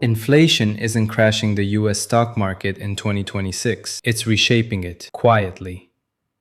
Inflation isn't crashing the US stock market in 2026. It's reshaping it quietly,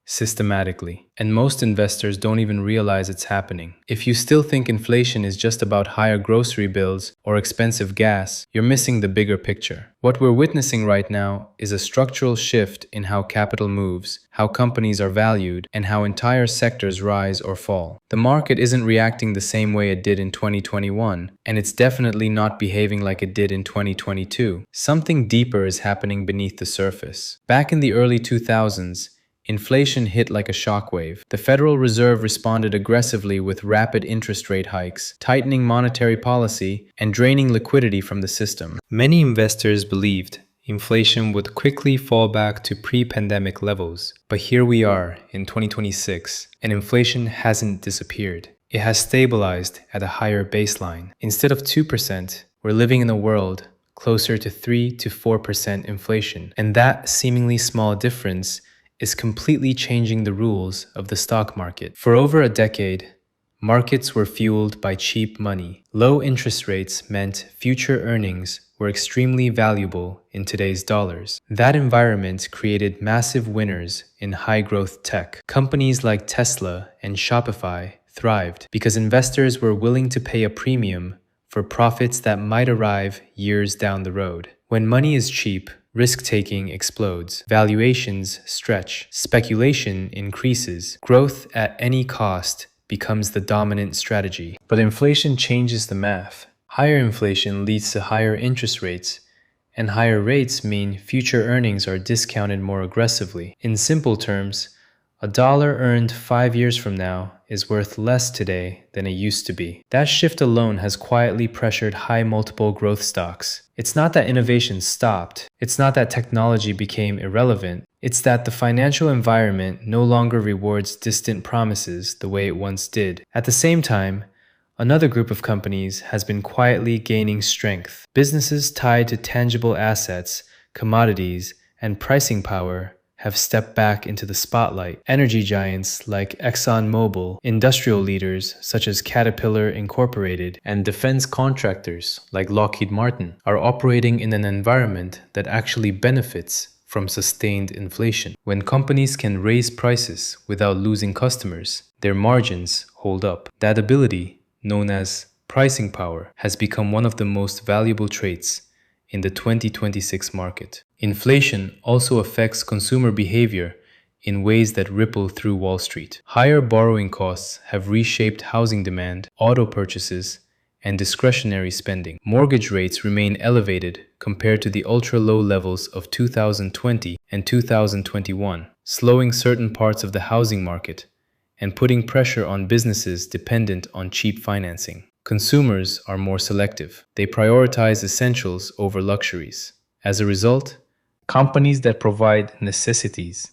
systematically. And most investors don't even realize it's happening. If you still think inflation is just about higher grocery bills or expensive gas, you're missing the bigger picture. What we're witnessing right now is a structural shift in how capital moves, how companies are valued, and how entire sectors rise or fall. The market isn't reacting the same way it did in 2021, and it's definitely not behaving like it did in 2022. Something deeper is happening beneath the surface. Back in the early 2000s, inflation hit like a shockwave. The Federal Reserve responded aggressively with rapid interest rate hikes, tightening monetary policy, and draining liquidity from the system. Many investors believed inflation would quickly fall back to pre-pandemic levels. But here we are in 2026, and inflation hasn't disappeared. It has stabilized at a higher baseline. Instead of 2%, we're living in a world closer to 3 to 4% inflation. And that seemingly small difference is completely changing the rules of the stock market. For over a decade, markets were fueled by cheap money. Low interest rates meant future earnings were extremely valuable in today's dollars. That environment created massive winners in high-growth tech. Companies like Tesla and Shopify thrived because investors were willing to pay a premium for profits that might arrive years down the road. When money is cheap, risk-taking explodes, valuations stretch, speculation increases, growth at any cost becomes the dominant strategy. But inflation changes the math. Higher inflation leads to higher interest rates, and higher rates mean future earnings are discounted more aggressively. In simple terms, a dollar earned 5 years from now is worth less today than it used to be. That shift alone has quietly pressured high multiple growth stocks. It's not that innovation stopped. It's not that technology became irrelevant. It's that the financial environment no longer rewards distant promises the way it once did. At the same time, another group of companies has been quietly gaining strength. Businesses tied to tangible assets, commodities, and pricing power have stepped back into the spotlight. Energy giants like ExxonMobil, industrial leaders such as Caterpillar Incorporated, and defense contractors like Lockheed Martin are operating in an environment that actually benefits from sustained inflation. When companies can raise prices without losing customers, their margins hold up. That ability, known as pricing power, has become one of the most valuable traits in the 2026 market. Inflation also affects consumer behavior in ways that ripple through Wall Street. Higher borrowing costs have reshaped housing demand, auto purchases, and discretionary spending. Mortgage rates remain elevated compared to the ultra-low levels of 2020 and 2021, slowing certain parts of the housing market and putting pressure on businesses dependent on cheap financing. Consumers are more selective. They prioritize essentials over luxuries. As a result, companies that provide necessities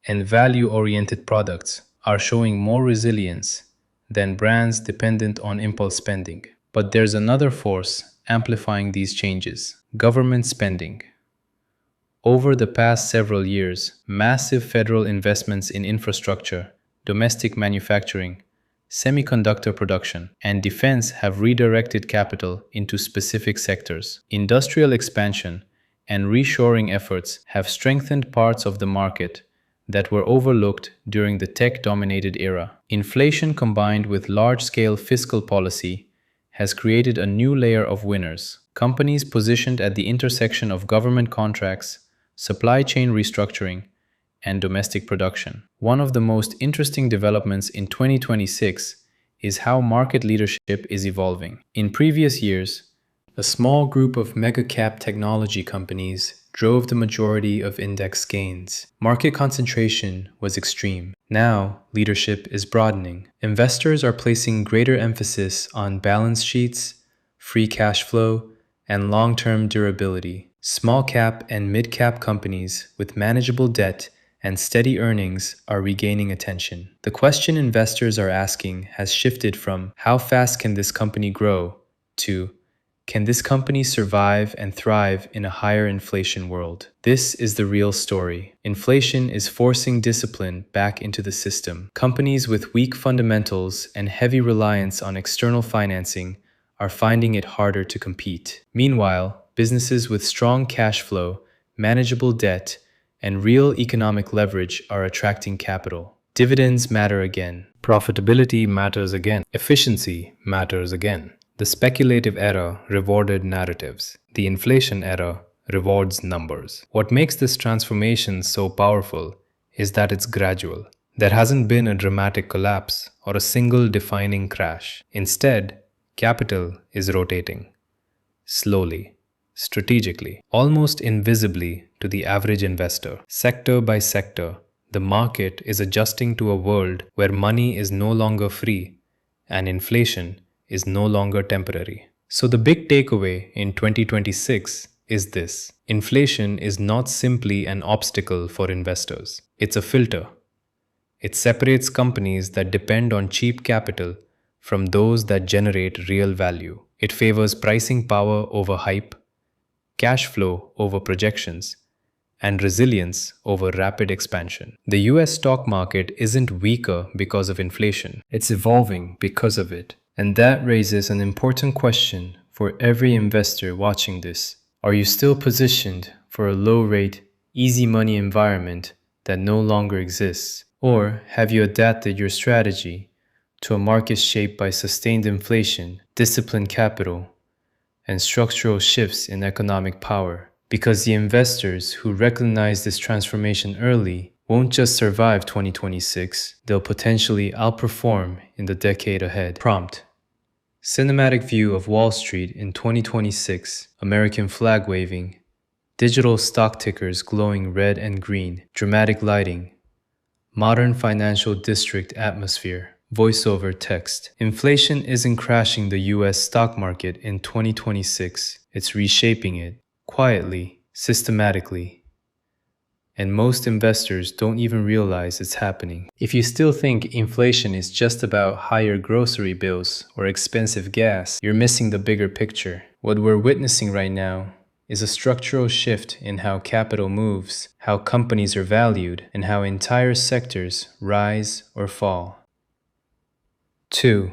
and value-oriented products are showing more resilience than brands dependent on impulse spending. But there's another force amplifying these changes: government spending. Over the past several years, massive federal investments in infrastructure, domestic manufacturing, semiconductor production, and defense have redirected capital into specific sectors. Industrial expansion and reshoring efforts have strengthened parts of the market that were overlooked during the tech-dominated era. Inflation combined with large-scale fiscal policy has created a new layer of winners. Companies positioned at the intersection of government contracts, supply chain restructuring, and domestic production. One of the most interesting developments in 2026 is how market leadership is evolving. In previous years, a small group of mega-cap technology companies drove the majority of index gains. Market concentration was extreme. Now, leadership is broadening. Investors are placing greater emphasis on balance sheets, free cash flow, and long-term durability. Small-cap and mid-cap companies with manageable debt and steady earnings are regaining attention. The question investors are asking has shifted from how fast can this company grow to can this company survive and thrive in a higher inflation world? This is the real story. Inflation is forcing discipline back into the system. Companies with weak fundamentals and heavy reliance on external financing are finding it harder to compete. Meanwhile, Businesses with strong cash flow, manageable debt, and real economic leverage are attracting capital. Dividends matter again. Profitability matters again. Efficiency matters again. The speculative era rewarded narratives. The inflation era rewards numbers. What makes this transformation so powerful is that it's gradual. There hasn't been a dramatic collapse or a single defining crash. Instead, capital is rotating slowly, strategically, almost invisibly to the average investor. Sector by sector, the market is adjusting to a world where money is no longer free and inflation is no longer temporary. So the big takeaway in 2026 is this: inflation is not simply an obstacle for investors, it's a filter. It separates companies that depend on cheap capital from those that generate real value. It favors pricing power over hype, cash flow over projections, and resilience over rapid expansion. The US stock market isn't weaker because of inflation, it's evolving because of it. And that raises an important question for every investor watching this. Are you still positioned for a low-rate, easy money environment that no longer exists? Or have you adapted your strategy to a market shaped by sustained inflation, disciplined capital, and structural shifts in economic power? Because the investors who recognize this transformation early won't just survive 2026, they'll potentially outperform in the decade ahead. Prompt: cinematic view of Wall Street in 2026, American flag waving, digital stock tickers glowing red and green, dramatic lighting, modern financial district atmosphere. Voiceover text. Inflation isn't crashing the US stock market in 2026, it's reshaping it, quietly, systematically. And most investors don't even realize it's happening. If you still think inflation is just about higher grocery bills or expensive gas, you're missing the bigger picture. What we're witnessing right now is a structural shift in how capital moves, how companies are valued, and how entire sectors rise or fall. 2.